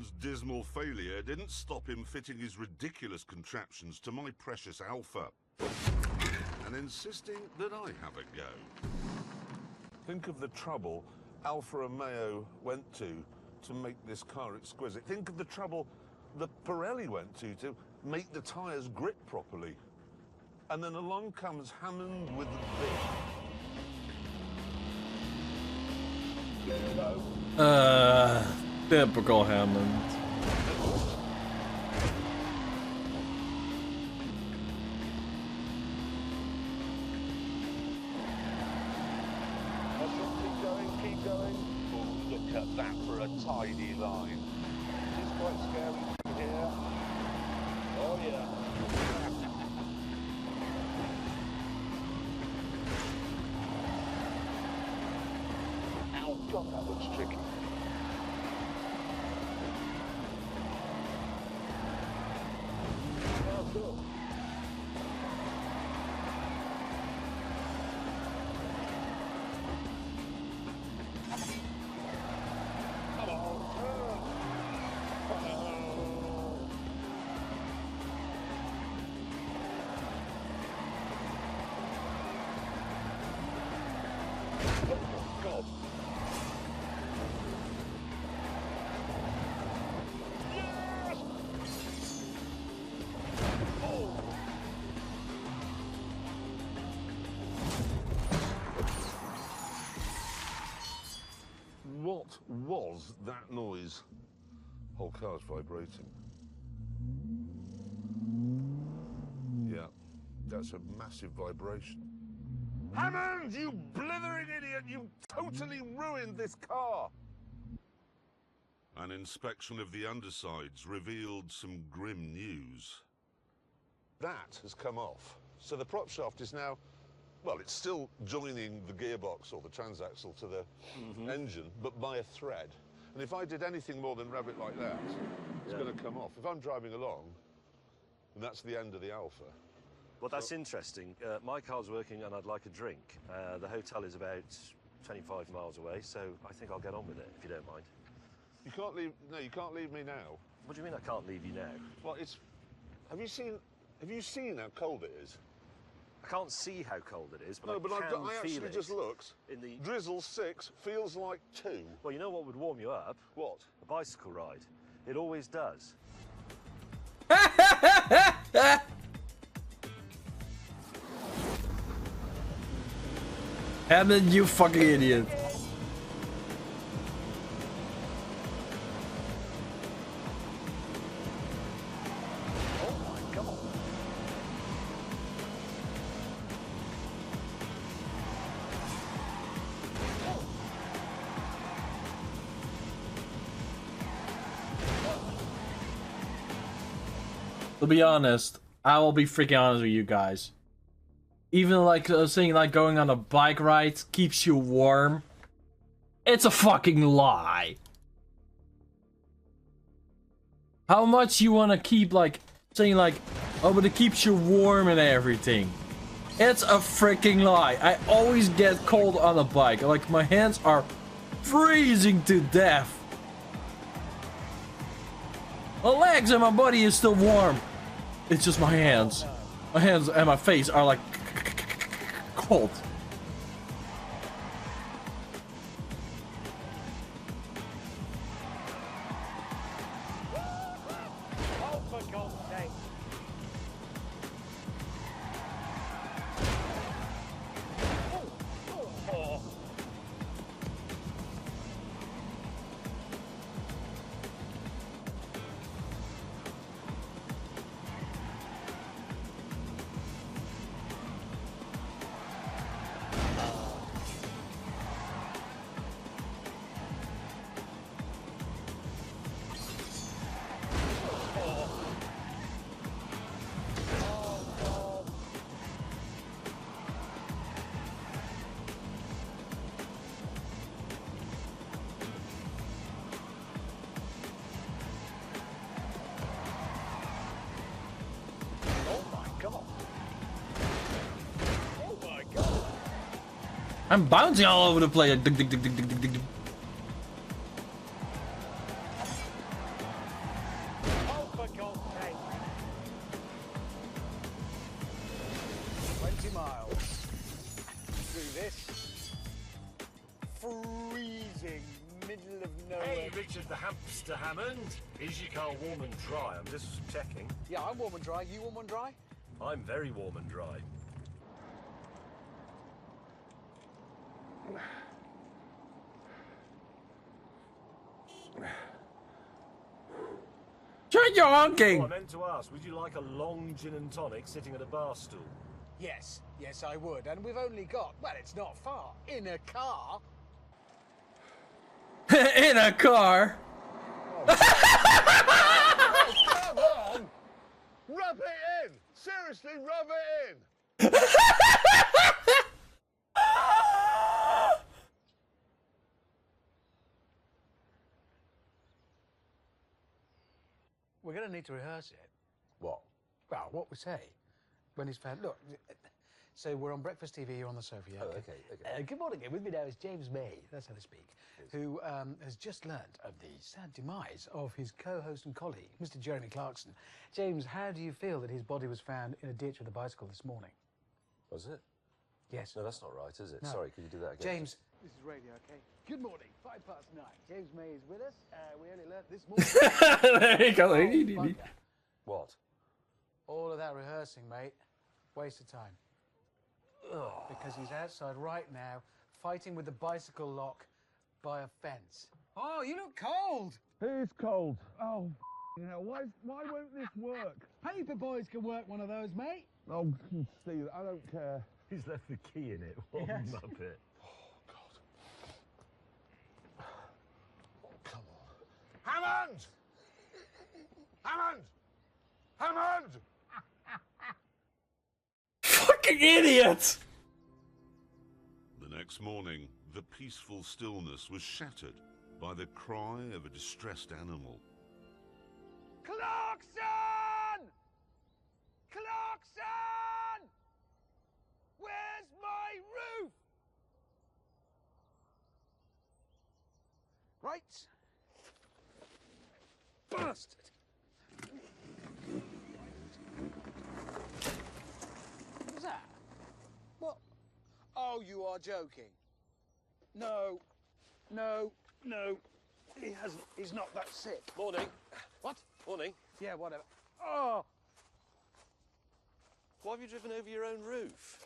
Hammond's dismal failure didn't stop him fitting his ridiculous contraptions to my precious Alpha and insisting that I have a go. Think of the trouble Alfa Romeo went to make this car exquisite. Think of the trouble that Pirelli went to make the tyres grip properly. And then along comes Hammond with the bit. Typical Hammond. Keep going. Oh, look at that for a tidy line. It's quite scary from here. Oh yeah. Ow, God, that looks tricky. Oh, cool. What was that noise? Whole car's vibrating. Yeah, that's a massive vibration. Hammond, you blithering idiot! You totally ruined this car! An inspection of the undersides revealed some grim news. That has come off. So the prop shaft is now, well, it's still joining the gearbox or the transaxle to the engine, but by a thread. And if I did anything more than rev it like that, it's going to come off. If I'm driving along, and that's the end of the Alpha. Well, that's interesting. My car's working and I'd like a drink. The hotel is about 25 miles away, so I think I'll get on with it, if you don't mind. You can't leave, no, you can't leave me now. What do you mean I can't leave you now? Well, it's, have you seen how cold it is? I can't see how cold it is, but no, but I actually feel it just looked. in the drizzle 6 feels like 2. Well, you know what would warm you up? What? A bicycle ride. It always does. Hammond, you fucking idiot. To be honest, I will be freaking honest with you guys. Even like saying like going on a bike ride keeps you warm, it's a fucking lie. How much you wanna keep like saying like, oh, but it keeps you warm and everything? It's a freaking lie. I always get cold on a bike. Like my hands are freezing to death. My legs and my body is still warm. It's just my hands. My hands and my face are like cold. Oh, for God's sake. Oh. I'm bouncing all over the place. miles through this freezing middle of nowhere. Hey, Richard the Hamster Hammond. Is your car warm and dry? I'm just checking. Yeah, I'm warm and dry. You warm and dry? I'm very warm and dry. Shut your honking! Oh, I meant to ask, would you like a long gin and tonic sitting at a bar stool? Yes, yes, I would. And we've only got, well, it's not far, in a car. In a car. Oh, come on! Rub it in! Seriously, rub it in! We're going to need to rehearse it. What? Well, what we say when he's found. Look, so we're on Breakfast TV, you're on the sofa, yeah? Oh, okay. Good morning. With me now is James May, that's how to speak, who has just learnt of the sad demise of his co-host and colleague, Mr. Jeremy Clarkson. James, how do you feel that his body was found in a ditch with a bicycle this morning? Was it? Yes. No, that's not right, is it? No. Sorry, could you do that again? James, this is radio, okay? Good morning, 9:05. James May is with us. We only learnt this morning. There you go. Oh, bugger. What? All of that rehearsing, mate, waste of time. Ugh. Because he's outside right now, fighting with the bicycle lock by a fence. Oh, you look cold. It is cold. Oh, hell, why won't this work? Paper boys can work one of those, mate. Oh, Steve, I don't care. He's left the key in it. What Yes. a muppet. Oh, God. Oh, come on. Hammond! Hammond! Hammond! Fucking idiot! The next morning, the peaceful stillness was shattered by the cry of a distressed animal. Clarkson! Clarkson! Where's my roof? Right. Bastard! What was that? What? Oh, you are joking. No. No. No. He hasn't. He's not that sick. Morning. What? Morning. Yeah, whatever. Oh! Why have you driven over your own roof?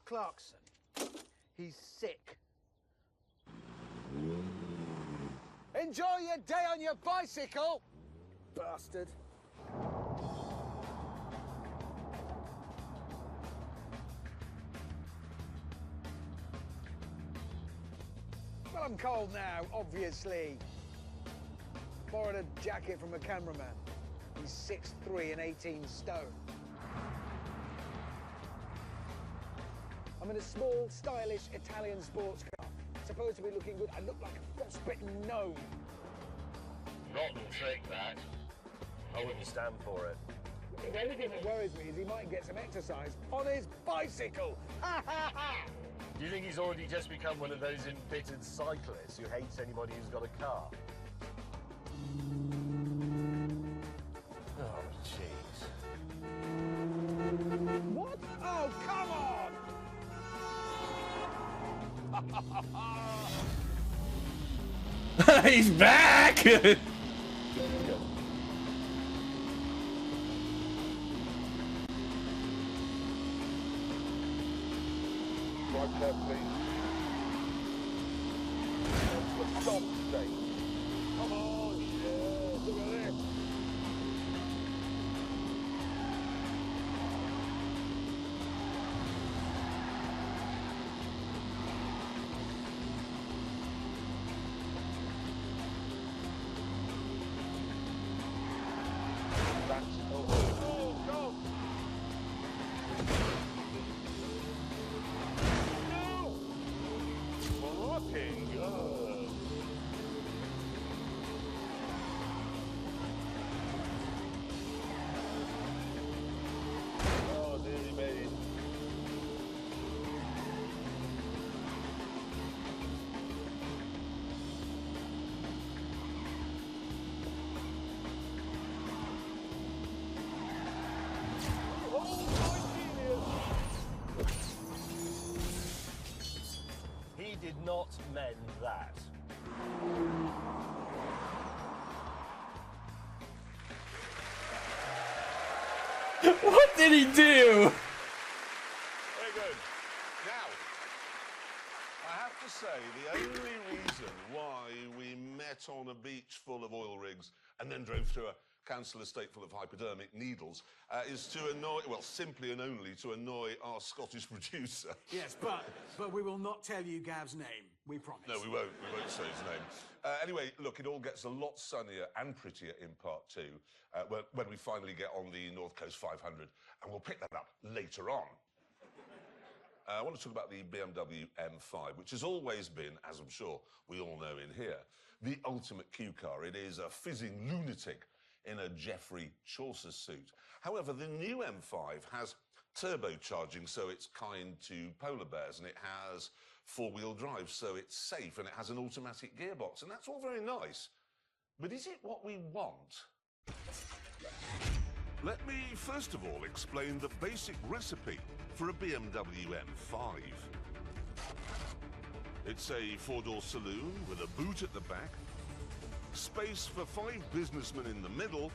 Clarkson. He's sick. Enjoy your day on your bicycle, bastard. Well, I'm cold now, obviously. Borrowed a jacket from a cameraman. He's 6'3" and 18 stone. I'm in a small, stylish Italian sports car. Supposed to be looking good. I look like a frostbitten gnome. Rotten trick, that. I wouldn't stand for it. The only thing that worries me is he might get some exercise on his bicycle. Ha ha ha! Do you think he's already just become one of those embittered cyclists who hates anybody who's got a car? Oh, jeez. What? Oh, come on! He's back! Right there, please. For God's sake. Come on, yeah, look at this. That's oh God! No! Fucking God! Oh, dearie me. not mend that. What did he do? Very good. Now, I have to say, the only reason why we met on a beach full of oil rigs and then drove through a council estate full of hypodermic needles is to annoy, well, simply and only to annoy our Scottish producer. Yes, but we will not tell you Gav's name. We promise. No, we won't. We won't say his name. Anyway, look, it all gets a lot sunnier and prettier in part two when we finally get on the North Coast 500, and we'll pick that up later on. I want to talk about the BMW M5, which has always been, as I'm sure we all know in here, the ultimate Q car. It is a fizzing lunatic in a Geoffrey Chaucer suit. However, the new M5 has turbocharging, so it's kind to polar bears, and it has four-wheel drive, so it's safe, and it has an automatic gearbox, and that's all very nice. But is it what we want? Let me first of all explain the basic recipe for a BMW M5. It's a four-door saloon with a boot at the back, space for 5 businessmen in the middle,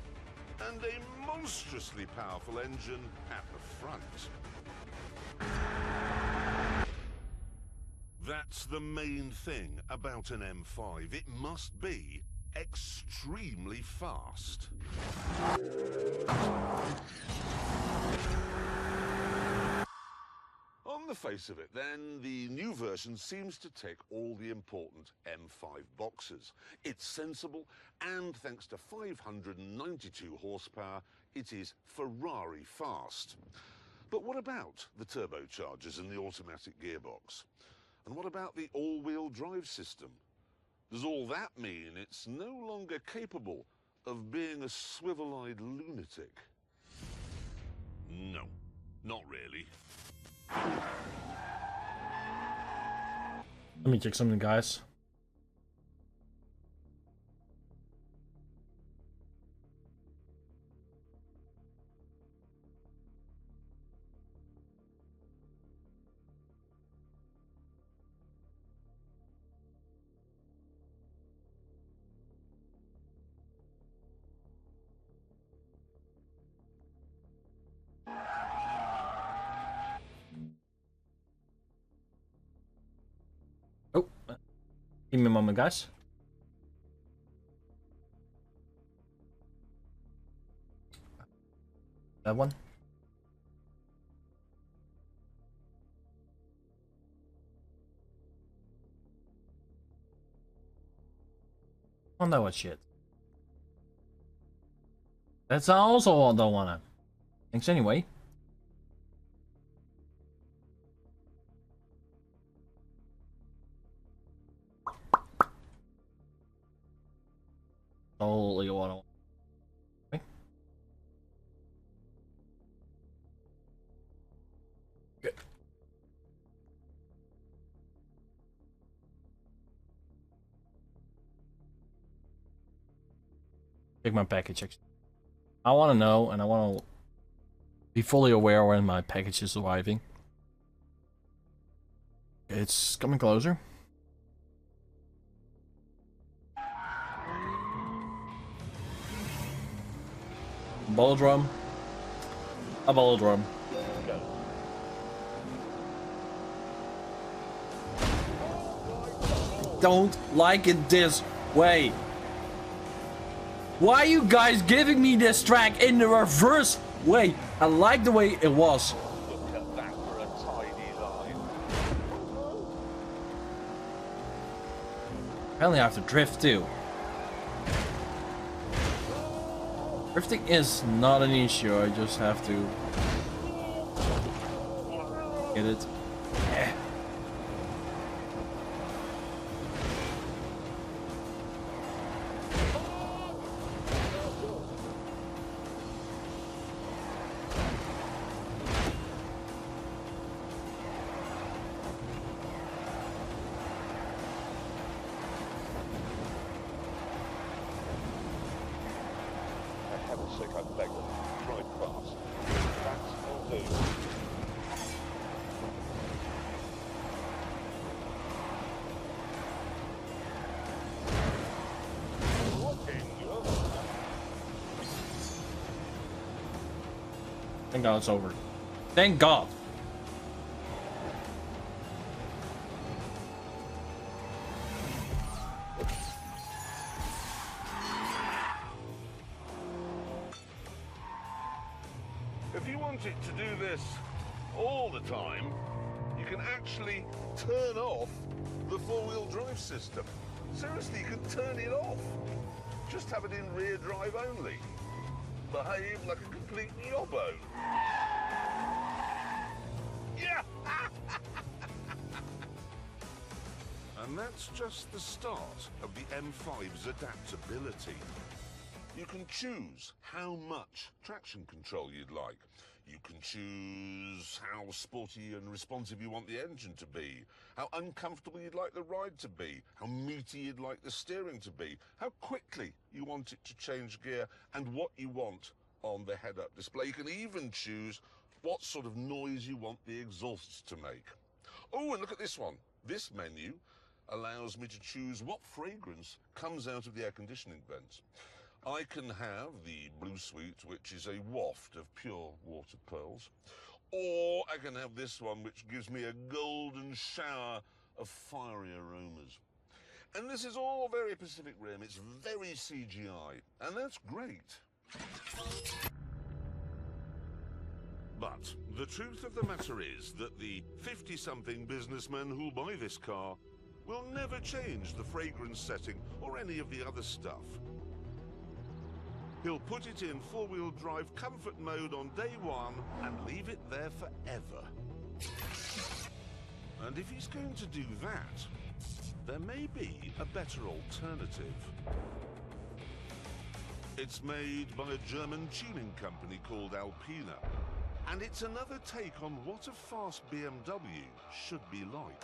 and a monstrously powerful engine at the front. That's the main thing about an M5. It must be extremely fast. On the face of it, then, the new version seems to tick all the important M5 boxes. It's sensible, and thanks to 592 horsepower, it is Ferrari fast. But what about the turbochargers and the automatic gearbox? And what about the all-wheel drive system? Does all that mean it's no longer capable of being a swivel-eyed lunatic? No, not really. Let me check something, guys. Oh, give me a moment, guys. That one. Oh no, what shit. That's also I don't wanna. Thanks anyway. Holy what? Okay. Good. Check my package. I want to know, and I want to be fully aware when my package is arriving. It's coming closer. Ball drum. A ball drum. Go. Don't like it this way. Why are you guys giving me this track in the reverse way? I like the way it was. Look at that for a tidy line. Apparently I have to drift too. Drifting is not an issue, I just have to get it. I beg them, drive fast. That will do. Thank God it's over. Thank God. If you want it to do this all the time, you can actually turn off the four-wheel drive system. Seriously, you can turn it off. Just have it in rear drive only. Behave like a complete yobbo. Yeah! And that's just the start of the M5's adaptability. You can choose how much traction control you'd like. You can choose how sporty and responsive you want the engine to be, how uncomfortable you'd like the ride to be, how meaty you'd like the steering to be, how quickly you want it to change gear, and what you want on the head-up display. You can even choose what sort of noise you want the exhausts to make. Oh, and look at this one. This menu allows me to choose what fragrance comes out of the air conditioning vents. I can have the Blue Suite, which is a waft of pure water pearls, or I can have this one, which gives me a golden shower of fiery aromas. And this is all very Pacific Rim. It's very CGI, and that's great. But the truth of the matter is that the 50-something businessman who'll buy this car will never change the fragrance setting or any of the other stuff. He'll put it in four-wheel drive comfort mode on day one and leave it there forever. And if he's going to do that, there may be a better alternative. It's made by a German tuning company called Alpina, and it's another take on what a fast BMW should be like.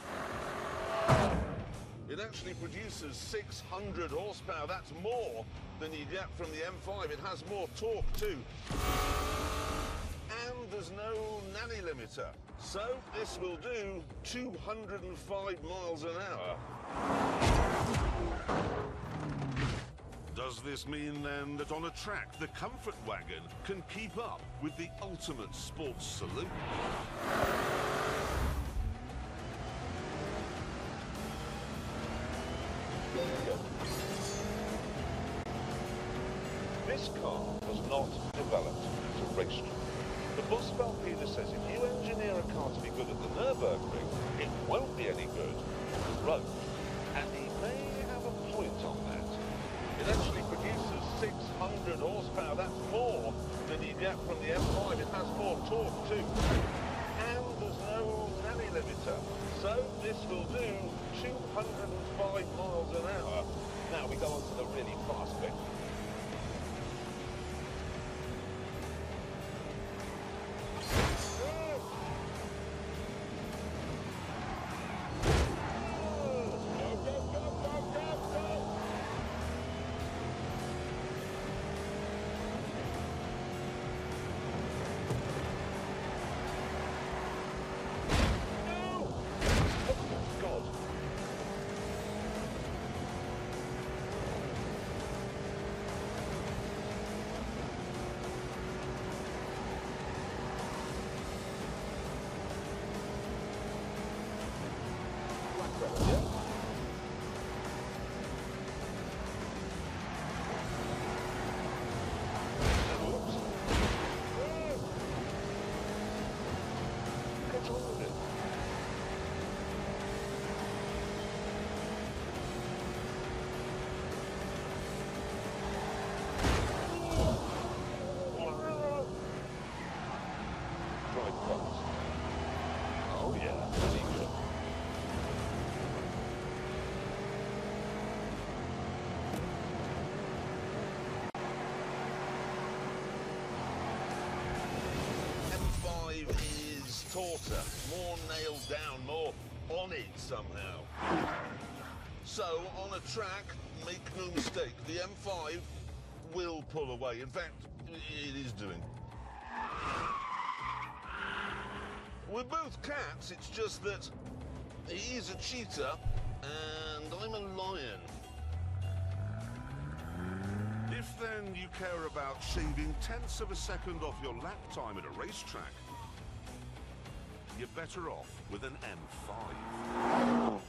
It actually produces 600 horsepower. That's more than you get from the M5. It has more torque too. And there's no nanny limiter. So this will do 205 miles an hour. Does this mean then that on a track, the comfort wagon can keep up with the ultimate sports saloon? This car was not developed as a race track. The boss of Alpina says if you engineer a car to be good at the Nürburgring, it won't be any good on the road. And he may have a point on that. It actually produces 600 horsepower. That's more than you get from the M5. It has more torque too. And there's no nanny limiter. So this will do 205 miles an hour. Now we go on to the really fast bit. Taller, more nailed down, more on it somehow. So, on a track, make no mistake, the M5 will pull away. In fact, it is doing. We're both cats, it's just that he's a cheetah and I'm a lion. If If then you care about shaving tenths of a second off your lap time at a racetrack, you're better off with an M5.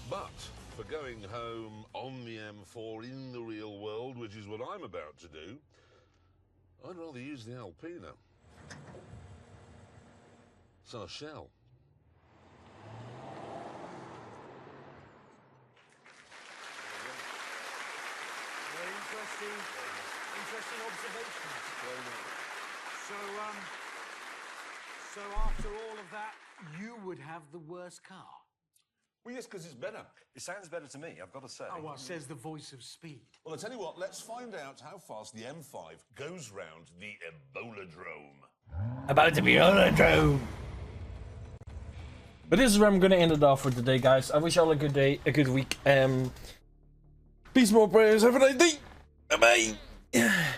But for going home on the M4 in the real world, which is what I'm about to do, I'd rather use the Alpina. So I shall. Very interesting observations. So after all of that, you would have the worst car. Well, yes, because it's better. It sounds better to me, I've got to say. Oh, well, says the voice of speed. Well, I tell you what, let's find out how fast the M5 goes round the Ebola-drome. About to be Velodrome. But this is where I'm gonna end it off for today, guys. I wish you all a good day, a good week. Peace, more prayers. Have a nice day. Bye bye.